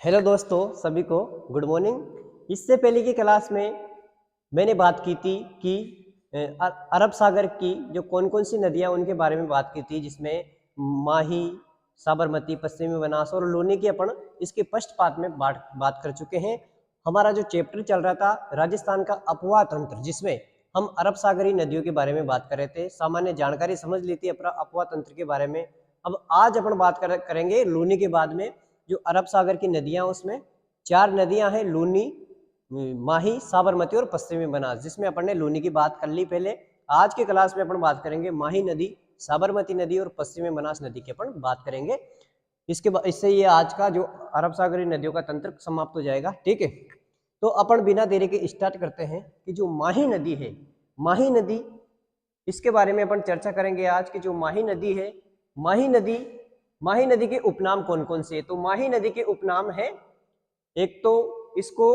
Hello दोस्तों, सभी को गुड मॉर्निंग। इससे पहले की क्लास में मैंने बात की थी कि अरब सागर की जो कौन कौन सी नदियां उनके बारे में बात की थी, जिसमें माही, साबरमती, पश्चिमी बनास और लूनी की अपन इसके फर्स्ट पार्ट में बात कर चुके हैं। हमारा जो चैप्टर चल रहा था राजस्थान का अपवाह तंत्र, जिसमें हम अरब सागरी नदियों के बारे में बात कर रहे थे, सामान्य जानकारी समझ ली थी अपना अपवाह तंत्र के बारे में। अब आज अपन बात करेंगे लूनी के बाद में जो अरब सागर की नदियां, उसमें 4 नदियां हैं, लूनी, माही, साबरमती और पश्चिमी बनास, जिसमें अपन ने लूनी की बात कर ली पहले। आज के क्लास में अपन बात करेंगे माही नदी, साबरमती नदी और पश्चिमी बनास नदी की अपन बात करेंगे। इससे ये आज का जो अरब सागरी नदियों का तंत्र समाप्त हो जाएगा। ठीक है, तो अपन बिना देरी के स्टार्ट करते हैं कि जो माही नदी है, माही नदी, इसके बारे में अपन चर्चा करेंगे आज की। जो माही नदी है, माही नदी के उपनाम कौन कौन से है? तो माही नदी के उपनाम है, एक तो इसको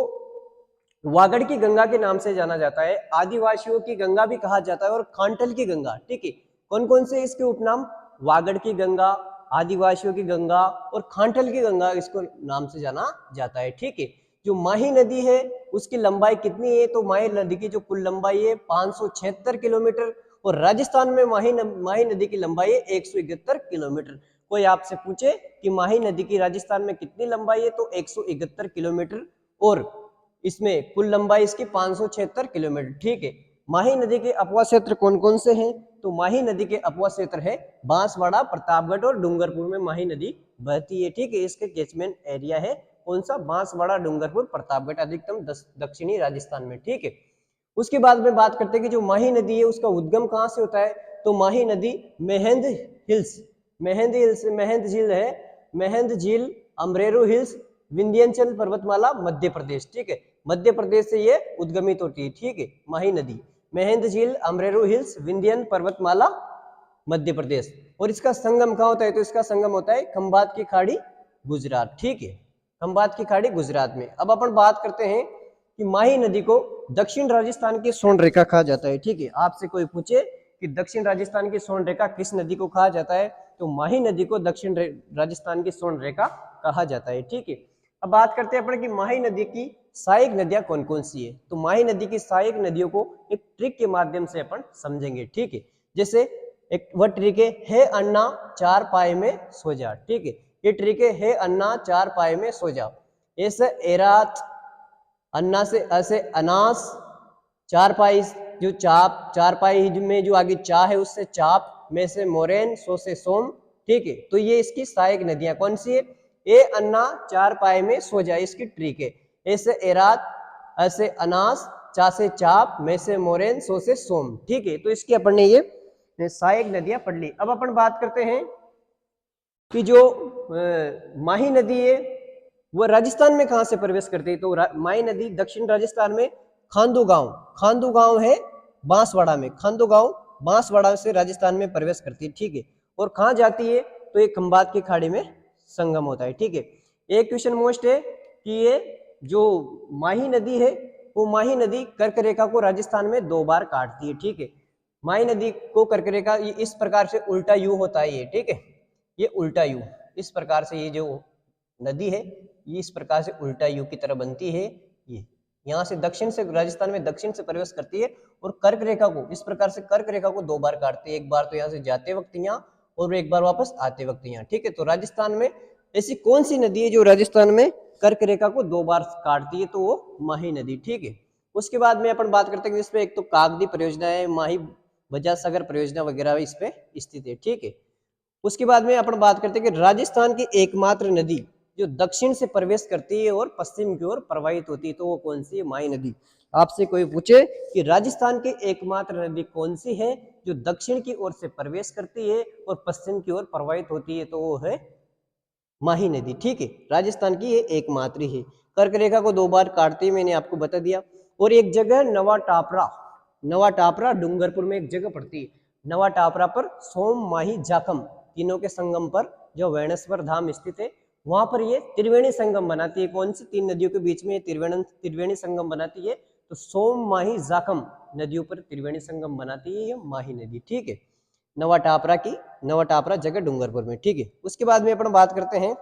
वागड़ की गंगा के नाम से जाना जाता है, आदिवासियों की गंगा भी कहा जाता है और खांटल की गंगा। ठीक है, कौन कौन से इसके उपनाम? वागड़ की गंगा, आदिवासियों की गंगा और खांटल की गंगा, इसको नाम से जाना जाता है। ठीक है, जो माही नदी है उसकी लंबाई कितनी है? तो माही नदी की जो कुल लंबाई है 576 किलोमीटर, और राजस्थान में माही नदी की लंबाई है 171 किलोमीटर। कोई आपसे पूछे कि माही नदी की राजस्थान में कितनी लंबाई है, तो 171 किलोमीटर, और इसमें कुल लंबाई इसकी 576 किलोमीटर। ठीक है, माही नदी के अपवाह क्षेत्र कौन कौन से हैं? तो माही नदी के अपवाह क्षेत्र है बांसवाड़ा, प्रतापगढ़ और डूंगरपुर में माही नदी बहती है। ठीक है, इसके कैचमेंट एरिया है कौन सा? बांसवाड़ा, डूंगरपुर, प्रतापगढ़, अधिकतम दक्षिणी राजस्थान में। ठीक है, उसके बाद में बात करते हैं कि जो माही नदी है उसका उद्गम कहाँ से होता है? तो माही नदी मेहंद हिल्स, मेहंद झील है, मेहंद झील, अमरेरू हिल्स, विंध्याचल पर्वतमाला, मध्य प्रदेश। ठीक है, मध्य प्रदेश से ये उद्गमित होती है। ठीक है, माही नदी मेहंद झील, अमरेरू हिल्स, विंध्यन पर्वतमाला, मध्य प्रदेश। और इसका संगम कहाँ होता है? तो इसका संगम होता है खंभात की खाड़ी, गुजरात। ठीक है, खंभात की खाड़ी गुजरात में। अब अपन बात करते हैं कि माही नदी को दक्षिण राजस्थान की स्वर्ण रेखा कहा जाता है। ठीक है, आपसे कोई पूछे कि दक्षिण राजस्थान की स्वर्ण रेखा किस नदी को कहा जाता है, तो माही नदी को दक्षिण राजस्थान की स्वर्ण रेखा कहा जाता है। ठीक है, अब बात करते हैं अपन कि माही नदी की सहायक नदियां कौन कौन सी है। तो माही नदी की सहायक नदियों को एक ट्रिक के माध्यम से अपन समझेंगे। ठीक है, जैसे एक वह ट्रिक है अन्ना चार पाए में सो जा। ठीक है, ये ट्रिक है अन्ना चार पाए में सो जा। ऐसे एरात, अन्ना से असे अनास, चार पाई, जो चाप, चार पाई में जो आगे चा है उससे चाप, में से मोरेन, सो से सोम। ठीक है, तो ये इसकी सहायक नदियां कौन सी है? ए अन्ना चार पाए में सो जाए, इसकी ट्रिक है। ऐसे एरात, ऐसे अनास, चा से चाप, में से मोरेन, सो से सोम। ठीक है, तो इसकी अपन ने ये सहायक नदियां पढ़ ली। अब अपन बात करते हैं कि जो माही नदी है वो राजस्थान में कहां से प्रवेश करती है। तो माही नदी दक्षिण राजस्थान में खांदू गांव है बांसवाड़ा में, खांदू गांव बांसवाड़ा से राजस्थान में प्रवेश करती है। ठीक है, और कहां जाती है? तो ये खंभात की खाड़ी में संगम होता है। ठीक है, एक क्वेश्चन मोस्ट है कि ये जो माही नदी है वो माही नदी कर्क रेखा को राजस्थान में 2 बार काटती है। ठीक है, माही नदी को कर्क रेखा इस प्रकार से उल्टा यू होता है ये। ठीक है, ये उल्टा यू इस प्रकार से, ये जो नदी है ये इस प्रकार से उल्टा यू की तरह बनती है। ये यहाँ से दक्षिण से, राजस्थान में दक्षिण से प्रवेश करती है और कर्क रेखा को इस प्रकार से, कर्क रेखा को 2 बार काटती है। एक बार तो यहाँ से जाते वक्त यहाँ, और एक बार वापस आते वक्त यहाँ। ठीक है, तो राजस्थान में ऐसी कौन सी नदी है जो राजस्थान में कर्क रेखा को 2 बार काटती है? तो वो माही नदी। ठीक है, उसके बाद में अपन बात करते हैं जिसपे एक तो कागदी परियोजना है, माही बजाज सागर परियोजना वगैरह इस पे स्थित है। ठीक है, उसके बाद में अपन बात करते हैं कि राजस्थान की एकमात्र नदी जो दक्षिण से प्रवेश करती है और पश्चिम की ओर प्रवाहित होती है, तो वो कौन सी है? माही नदी। आपसे कोई पूछे कि राजस्थान की एकमात्र नदी कौन सी है जो दक्षिण की ओर से प्रवेश करती है और पश्चिम की ओर प्रवाहित होती है, तो वो है माही नदी। ठीक है, राजस्थान की ये एकमात्र है। कर्क रेखा को 2 बार काटती है, मैंने आपको बता दिया। और एक जगह नवा टापरा डूंगरपुर में एक जगह पड़ती है, नवा टापरा पर सोम, माही, जाखम तीनों के संगम पर जो वेणेश्वर धाम स्थित है, वहां पर ये त्रिवेणी संगम बनाती है। कौन सी? 3 नदियों के बीच में त्रिवेणी संगम बनाती है। तो सोम, माही, जाखम नदियों पर त्रिवेणी संगम बनाती है ये माही नदी। ठीक है, नवा टापरा जगह डूंगरपुर में। ठीक है, उसके बाद में अपन बात करते हैं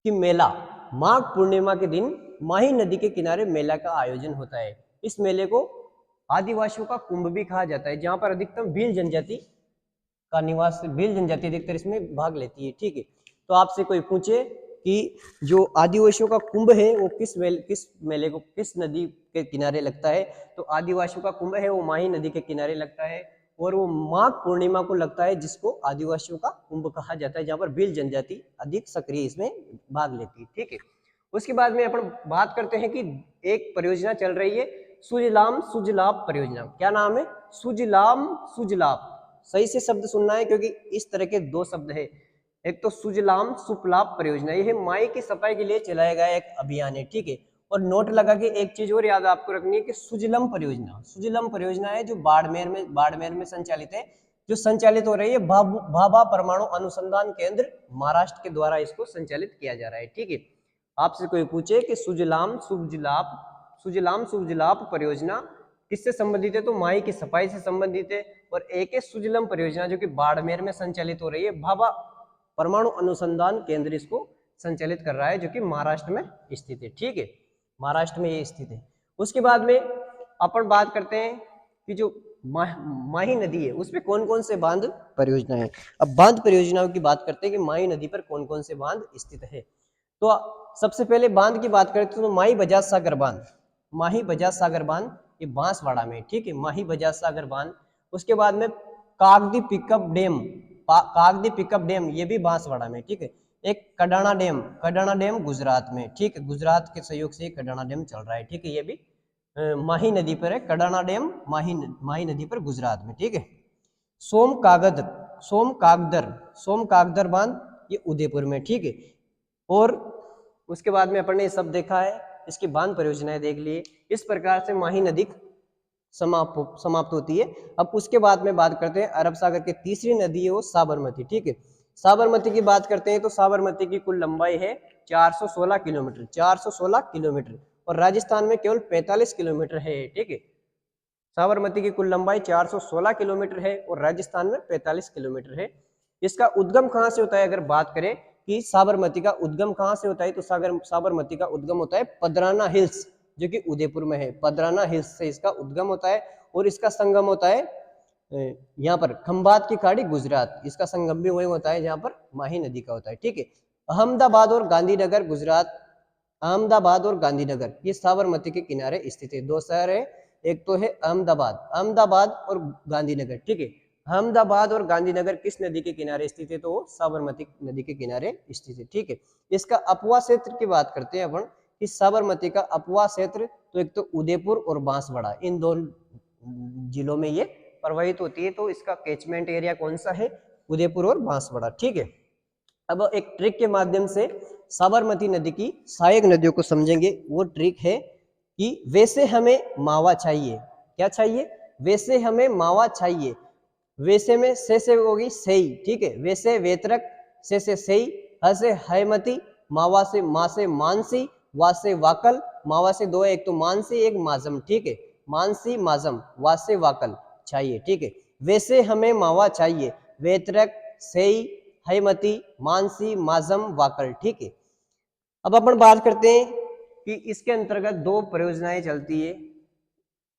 कि मेला माघ पूर्णिमा के दिन माही नदी के किनारे मेला का आयोजन होता है। इस मेले को आदिवासियों का कुंभ भी कहा जाता है, जहां पर अधिकतम भील जनजाति का निवास, भील जनजाति अधिकतर इसमें भाग लेती है। ठीक है, तो आपसे कोई पूछे कि जो आदिवासियों का कुंभ है वो किस मेले को, किस नदी के किनारे लगता है, तो आदिवासियों का कुंभ है वो माही नदी के किनारे लगता है, और वो माघ पूर्णिमा को लगता है, जिसको आदिवासियों का कुंभ कहा जाता है, जहाँ पर भील जनजाति अधिक सक्रिय इसमें भाग लेती है। ठीक है, उसके बाद में अपन बात करते हैं कि एक परियोजना चल रही है, सुजलाम सुजलाभ परियोजना। क्या नाम है? सुजलाम सुजलाभ। सही से शब्द सुनना है, क्योंकि इस तरह के दो शब्द है, एक तो सुजलाम सुफलाभ परियोजना, यह माई की सफाई के लिए चलाया गया एक अभियान है। ठीक है, और नोट लगा के एक चीज और याद आपको रखनी है कि सुजलम परियोजना, सुजलम परियोजना है जो बाड़मेर में संचालित है, जो संचालित हो रही है भाभा परमाणु अनुसंधान केंद्र महाराष्ट्र के द्वारा इसको संचालित किया जा रहा है। ठीक है, आपसे कोई पूछे कि सुजलाम सुजलाभ परियोजना किससे संबंधित है, तो माई की सफाई से संबंधित है। और एक है सुजलम परियोजना जो कि बाड़मेर में संचालित हो रही है, भाभा परमाणु अनुसंधान केंद्र इसको संचालित कर रहा है, जो कि महाराष्ट्र में स्थित है। ठीक है, महाराष्ट्र में ये स्थित है। उसके बाद में अपन बात करते हैं कि जो माही नदी है उसमें कौन कौन से बांध परियोजना है। अब बांध परियोजनाओं की बात करते हैं कि माही नदी पर कौन कौन से बांध स्थित है। तो सबसे पहले बांध की बात करें तो माही बजाज सागर बांध, माही बजाज सागर बांध ये बांसवाड़ा में। ठीक है, माही बजाज सागर बांध। उसके बाद में कागदी पिकअप डैम, कागदी पिकअप डैम ये भी बांसवाड़ा में। ठीक है, एक कडाना डैम गुजरात में। ठीक है, गुजरात के सहयोग से कडाना डैम चल रहा है। ठीक है, ये भी माही नदी पर है, कडाना डैम माही नदी पर गुजरात में। ठीक है, सोम कागदर बांध ये उदयपुर में। ठीक है, और उसके बाद में अपन ने सब देखा है, इसकी बांध परियोजनाएं देख लिए। इस प्रकार से माही नदी समाप्त होती है। अब उसके बाद में बात करते हैं अरब सागर की तीसरी नदी है वो साबरमती। ठीक है, साबरमती की बात करते हैं तो साबरमती की कुल लंबाई है 416 किलोमीटर, 416 किलोमीटर, और राजस्थान में केवल 45 किलोमीटर है। ठीक है, साबरमती की कुल लंबाई 416 किलोमीटर है और राजस्थान में 45 किलोमीटर है। इसका उद्गम कहाँ से होता है, अगर बात करें कि साबरमती का उद्गम कहाँ से होता है, तो साबरमती का उद्गम होता है पदराना हिल्स, जो कि उदयपुर में है। पदराना हिल्स से इसका उद्गम होता है, और इसका संगम होता है यहाँ पर खंभात की खाड़ी गुजरात, इसका संगम भी वही होता है जहाँ पर माही नदी का होता है। ठीक है, अहमदाबाद और गांधीनगर गुजरात, अहमदाबाद और गांधीनगर ये साबरमती के किनारे स्थित है। दो शहर है, एक तो है अहमदाबाद और गांधीनगर। ठीक है, अहमदाबाद और गांधीनगर किस नदी के किनारे स्थित है, तो वो साबरमती नदी के किनारे स्थित है। ठीक है, इसका अपवा क्षेत्र की बात करते हैं अपन, इस साबरमती का अपवा क्षेत्र तो एक तो उदयपुर और बांसवाड़ा इन दोनों जिलों में ये प्रवाहित होती है, तो इसका कैचमेंट एरिया कौन सा है, उदयपुर और बांसवाड़ा। ठीक है, अब एक ट्रिक के माध्यम से साबरमती नदी की सहायक नदियों को समझेंगे। वो ट्रिक है कि वैसे हमें मावा चाहिए, क्या चाहिए, वैसे हमें मावा चाहिए। वैसे में से होगी सही। ठीक है, वैसे वेतरक, से सही, ह से हैमती, मावा से माँ से मानसी, वा से वाकल, मावा से दो है, एक तो मानसी एक माजम। ठीक है, मानसी माजम, वा से वाकल चाहिए। ठीक है, वैसे हमें मावा चाहिए, वेतरक, सही, हैमती, मानसी, माजम, वाकल। ठीक है, अब अपन बात करते हैं कि इसके अंतर्गत दो परियोजनाएं चलती है,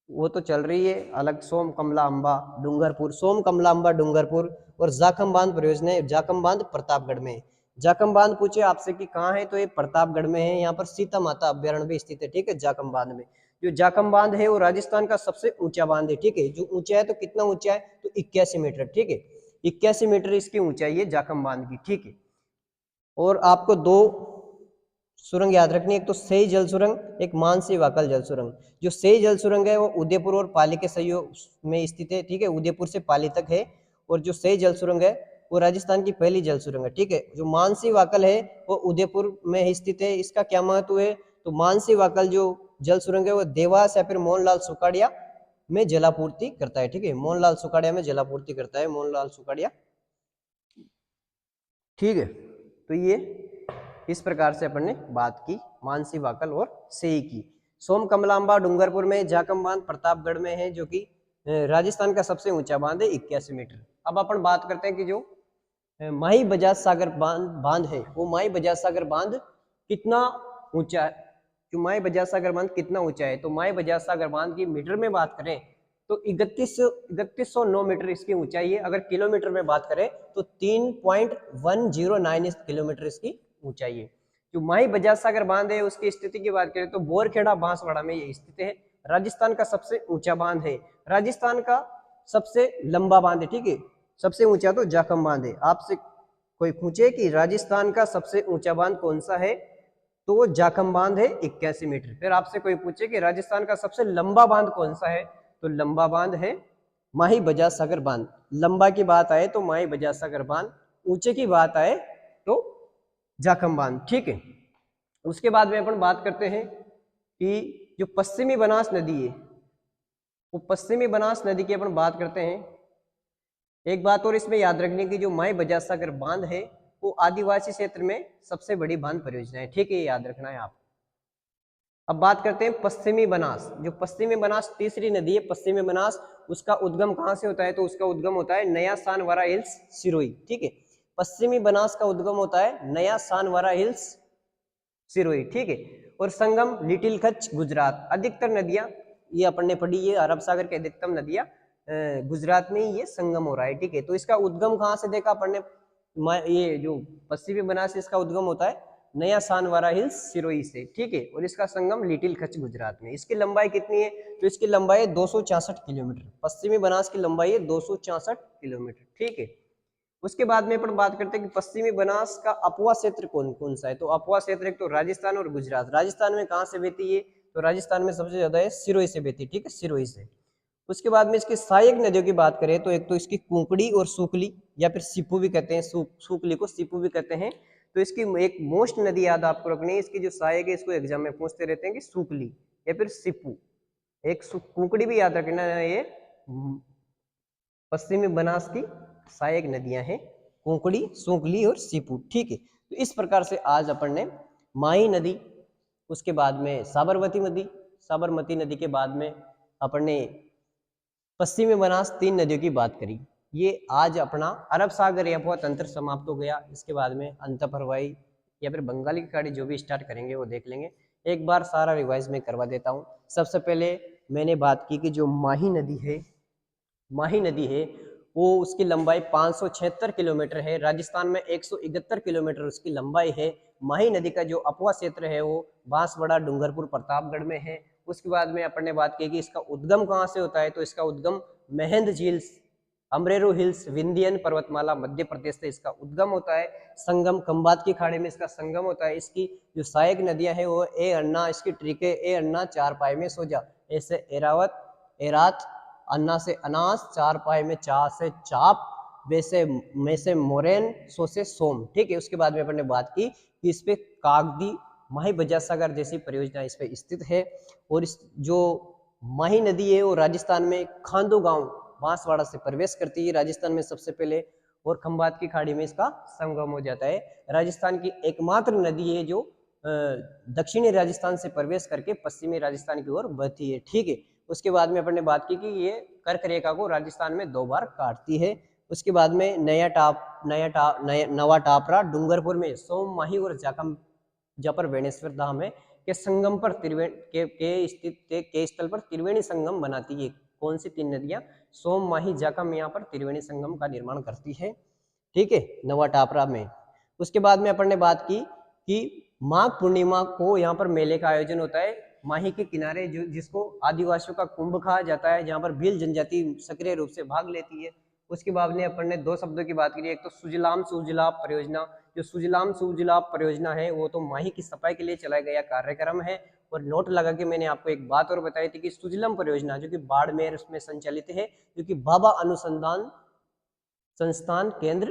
वो तो चल रही है अलग, सोम कमला अंबा डूंगरपुर, सोम कमला अंबा डूंगरपुर, और जाखम बांध परियोजना है, जाखम बांध प्रतापगढ़ में। जाखम बांध पूछे आपसे कि कहाँ है, तो ये प्रतापगढ़ में है, यहाँ पर सीता माता अभ्यारण्य भी स्थित है। ठीक है, जाखम बांध में। जो जाखम बांध है वो राजस्थान का सबसे ऊंचा बांध है। ठीक है, जो ऊंचा है तो कितना ऊंचा है, तो 81 मीटर। ठीक है, 81 मीटर इसकी ऊंचाई है जाखम बांध की। ठीक है, और आपको दो सुरंग याद रखनी है, एक तो सही जल सुरंग, एक मानसी वाकल जल सुरंग। जो सही जल सुरंग है वो उदयपुर और पाली के सहयोग में स्थित है। ठीक है, उदयपुर से पाली तक है, और जो सही जल सुरंग है वो राजस्थान की पहली जल सुरंग है। ठीक है, जो मानसी वाकल है वो उदयपुर में स्थित है। इसका क्या महत्व है, तो मानसी वाकल जो जल सुरंग है वो देवास या फिर मोहनलाल सुखाड़िया में जलापूर्ति करता है। ठीक है, मोहनलाल सुखाड़िया में जलापूर्ति करता है, मोहनलाल सुखाड़िया। ठीक है, तो ये इस प्रकार से अपन ने बात की मानसी वाकल और सेई की। सोम कमलांबा डूंगरपुर में, जाखम बांध प्रतापगढ़ में है, जो कि राजस्थान का सबसे ऊंचा बांध है 81 मीटर। अब अपन बात करते हैं कि जो माही बजाज सागर बांध है, वो माही बजाज सागर बांध कितना ऊंचा, जो माही बजाज सागर बांध कितना ऊंचा है, तो माही बजाज सागर बांध की मीटर में बात करें तो 3109 मीटर इसकी ऊंचाई है। अगर किलोमीटर में बात करें तो 3.109 किलोमीटर इसकी ऊंचाई है। जो माही बजाज सागर बांध है उसकी स्थिति की बात करें तो बोरखेड़ा बांसवाड़ा में ये स्थित है। राजस्थान का सबसे ऊंचा बांध है, राजस्थान का सबसे लंबा बांध है, ठीक है। सबसे ऊंचा तो जाखम बांध है। आपसे कोई पूछे कि राजस्थान का सबसे ऊंचा बांध कौन सा है, तो वो जाखम बांध है 81 मीटर। फिर आपसे कोई पूछे कि राजस्थान का सबसे लंबा बांध कौन सा है, तो लंबा बांध है माही बजाज सागर बांध। लंबा की बात आए तो माही बजाज सागर बांध, ऊंचे की बात आए तो जाखम बांध, ठीक है। उसके बाद में अपन बात करते हैं कि जो पश्चिमी बनास नदी है, वो पश्चिमी बनास नदी की अपन बात करते हैं। एक बात और इसमें याद रखने की, जो माही बजाज सागर बांध है वो आदिवासी क्षेत्र में सबसे बड़ी बांध परियोजना है, ठीक है, ये याद रखना है आप। अब बात करते हैं पश्चिमी बनास। जो पश्चिमी बनास तीसरी नदी है पश्चिमी बनास, उसका उद्गम कहाँ से होता है, तो उसका उद्गम होता है नया सानवारा हिल्स सिरोही, ठीक है। पश्चिमी बनास का उद्गम होता है नया सानवारा हिल्स सिरोही, ठीक है। और संगम लिटिल कच्छ गुजरात। अधिकतर नदियां ये अपन ने पढ़ी है, अरब सागर के अधिकतम नदियां गुजरात में ही ये संगम हो रहा है, ठीक है। तो इसका उद्गम कहाँ से देखा अपन ने, ये जो पश्चिमी बनास इसका उद्गम होता है नया सानवारा हिल्स सिरोही से, ठीक है। और इसका संगम लिटिल कच्छ गुजरात में। इसकी लंबाई कितनी है, तो इसकी लंबाई 264 किलोमीटर। पश्चिमी बनास की लंबाई है 264 किलोमीटर, ठीक है। उसके बाद में अपन बात करते हैं कि पश्चिमी बनास का अपवा क्षेत्र कौन कौन सा है, तो अपवा क्षेत्र एक तो राजस्थान और गुजरात। राजस्थान में कहाँ से बहती है, तो राजस्थान में सबसे ज्यादा है सिरोही से बहती है, ठीक है, सिरोही से। उसके बाद में इसकी सहायक नदियों की बात करें तो एक तो इसकी कुंकड़ी और सूकली, या फिर सिपू भी कहते हैं, सूकली को सिपू भी कहते हैं। तो इसकी एक मोस्ट नदी याद आपको रखनी है, इसकी जो सहायक है, इसको एग्जाम में पूछते रहते हैं कि सूकली या फिर सिपू। एक कुंकड़ी भी याद रखना है, ये पश्चिमी बनास की सहायक नदियां हैं, कुंकड़ी, सूकली और सिपू, ठीक है। तो इस प्रकार से आज अपन ने माही नदी, उसके बाद में साबरमती नदी, साबरमती नदी के बाद में अपन ने पश्चिमी बनास, तीन नदियों की बात करी। ये आज अपना अरब सागर या अफवाह तंत्र समाप्त हो गया। इसके बाद में अंतःप्रवाही या फिर बंगाली की खाड़ी जो भी स्टार्ट करेंगे वो देख लेंगे। एक बार सारा रिवाइज में करवा देता हूँ। सबसे पहले मैंने बात की कि जो माही नदी है, माही नदी है वो उसकी लंबाई 576 किलोमीटर है। राजस्थान में 171 किलोमीटर उसकी लंबाई है। माही नदी का जो अपवा क्षेत्र है वो बांसवाड़ा, डूंगरपुर, प्रतापगढ़ में है। उसके बाद में अपन ने बात की कि इसका उद्गम कहाँ से होता है, तो इसका उद्गम महंद झील, अमरेरू हिल्स, विंध्यन पर्वतमाला, मध्य प्रदेश से इसका उद्गम होता है। संगम खंबात की खाड़ी में इसका संगम होता है। इसकी जो सहायक नदियां हैं वो ए अन्ना, इसकी ट्रिके ए अन्ना, चार पाई में सोजा, ऐसे एरावत, एरात, अन्ना से अनास, चार पाई में चा से चाप, वैसे में से मोरेन, सो से सोम, ठीक है। उसके बाद में अपन ने बात की कि इस पे कागदी माही बजाज सागर जैसी परियोजना इस पे स्थित है। और इस जो माही नदी है वो राजस्थान में खांदो गांव बांसवाड़ा से प्रवेश करती है राजस्थान में सबसे पहले, और खंबात की खाड़ी में इसका संगम हो जाता है। राजस्थान की एकमात्र नदी है जो दक्षिणी राजस्थान से प्रवेश करके पश्चिमी राजस्थान की ओर बहती है, ठीक है। उसके बाद में अपन ने बात की कि ये कर्क रेखा को राजस्थान में 2 बार काटती है। उसके बाद में नवा टापरा, डूंगरपुर में सोम, माही और जाखम, जपर बेणेश्वर धाम है के संगम पर के स्थल पर त्रिवेणी संगम बनाती है। कौन सी तीन नदियां, सोम, माही, जाखम, यहाँ पर त्रिवेणी संगम का निर्माण करती है, ठीक है, नवा टापरा में। उसके बाद में अपन ने बात की कि माघ पूर्णिमा को यहाँ पर मेले का आयोजन होता है माही के किनारे, जो जिसको आदिवासियों का कुंभ कहा जाता है, जहाँ पर भील जनजाति सक्रिय रूप से भाग लेती है। उसके बाद में अपन ने 2 शब्दों की बात की, एक तो सुजलाम सुजलाभ परियोजना। जो सुजलाम सुजलाभ परियोजना है वो तो माही की सफाई के लिए चलाया गया कार्यक्रम है। और नोट लगा के मैंने आपको एक बात और बताई थी कि सुजलम परियोजना जो कि बाड़मेर में संचालित है, जो कि बाबा अनुसंधान संस्थान केंद्र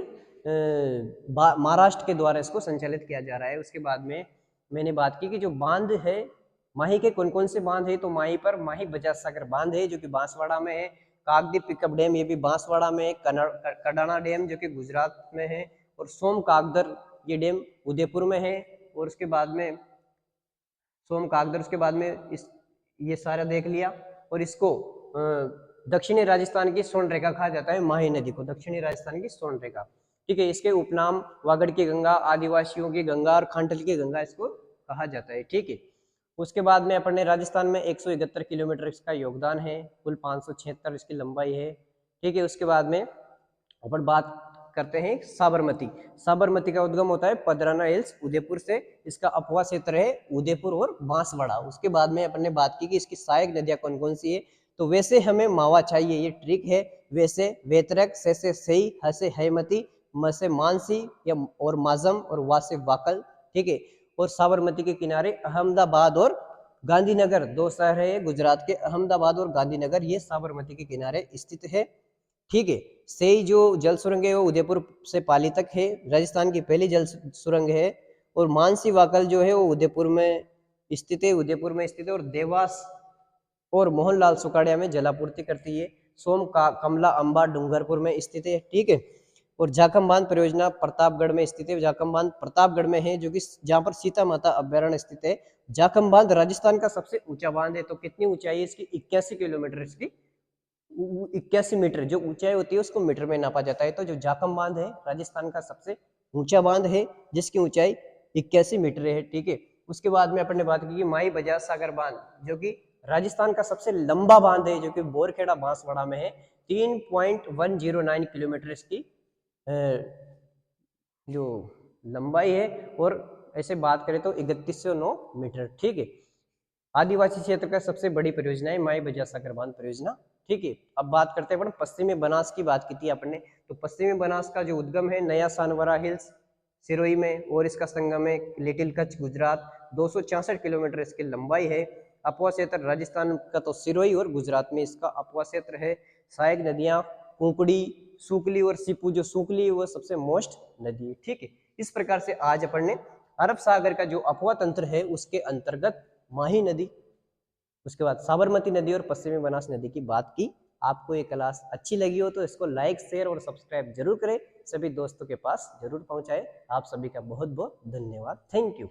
महाराष्ट्र के द्वारा इसको संचालित किया जा रहा है। उसके बाद में मैंने बात की कि जो बांध है माही के कौन कौन से बांध है, तो माही पर माही बजाज सागर बांध है जो कि बांसवाड़ा में है। कागदी पिकअप डैम ये भी बांसवाड़ा में है। कडाना डैम जो कि गुजरात में है। और सोम कागदर ये डैम उदयपुर में है। और उसके बाद में सोम कागदर, उसके बाद में ये सारा देख लिया। और इसको दक्षिणी राजस्थान की स्वर्ण रेखा कहा जाता है, माही नदी को दक्षिणी राजस्थान की स्वर्ण रेखा, ठीक है। इसके उपनाम वागड़ की गंगा, आदिवासियों की गंगा और खांडल की गंगा इसको कहा जाता है। ठीक है, उसके बाद में अपन ने राजस्थान में 171 किलोमीटर इसका योगदान है, कुल 576 इसकी लंबाई है। ठीक है, उसके बाद में अपन बात करते हैं साबरमती। साबरमती का उद्गम होता है पदराना हिल्स उदयपुर से, इसका अपवा क्षेत्र है उदयपुर और बांसवाड़ा। उसके बाद में अपन ने बात की कि इसकी सहायक नदियां कौन कौन सी है, तो वैसे हमें मावा चाहिए, ये ट्रिक है। वैसे वेतरक, से सही, हसे हेमती, मसे मानसी या और माजम और वासे वाकल। ठीक है, और साबरमती के किनारे अहमदाबाद और गांधीनगर, दो शहर है गुजरात के, अहमदाबाद और गांधीनगर, ये साबरमती के किनारे स्थित है। ठीक है, सेई जो जल सुरंग है वो उदयपुर से पाली तक है, राजस्थान की पहली जल सुरंग है। और मानसी वाकल जो है वो उदयपुर में स्थित है, उदयपुर में स्थित है। और देवास और मोहनलाल सुकाड़िया में जलापूर्ति करती है। सोम का कमला अंबा डूंगरपुर में स्थित है। ठीक है, और जाखम बांध परियोजना प्रतापगढ़ में स्थित है, जाखम बांध प्रतापगढ़ में है, जो कि जहाँ पर सीता माता अभ्यारण्य स्थित है। जाखम बांध राजस्थान का सबसे ऊंचा बांध है, तो कितनी ऊंचाई है इसकी, 81 किलोमीटर इसकी 81 मीटर, जो ऊंचाई होती है उसको मीटर में नापा जाता है। तो जो जाखम बांध है राजस्थान का सबसे ऊंचा बांध है, जिसकी ऊंचाई 81 मीटर है। ठीक है, उसके बाद में अपन ने बात की कि माई बजाज सागर बांध, जो कि राजस्थान का सबसे लंबा बांध है, जो कि बोरखेड़ा बांसवाड़ा में है। 3.109 किलोमीटर इसकी जो लंबाई है, और ऐसे बात करें तो 3109 मीटर। ठीक है, आदिवासी क्षेत्र का सबसे बड़ी परियोजना है माई बजाज सागर बांध परियोजना। ठीक है, अब बात करते हैं अपन पश्चिमी बनास की, बात की थी आपने, तो पश्चिमी बनास का जो उद्गम है नया सानवरा हिल्स सिरोही में, और इसका संगम है लिटिल कच्छ गुजरात, 266 किलोमीटर इसकी लंबाई है। अपवा क्षेत्र राजस्थान का तो सिरोही और गुजरात में इसका अपवा क्षेत्र है। सहायक नदियां कुंकड़ी, सुकली और सिपू, जो सुकली है वो सबसे मोस्ट नदी है। ठीक है, इस प्रकार से आज अपन ने अरब सागर का जो अपवा तंत्र है उसके अंतर्गत माही नदी, उसके बाद साबरमती नदी और पश्चिमी बनास नदी की बात की। आपको ये क्लास अच्छी लगी हो तो इसको लाइक, शेयर और सब्सक्राइब जरूर करें, सभी दोस्तों के पास जरूर पहुंचाएं। आप सभी का बहुत बहुत धन्यवाद। Thank you.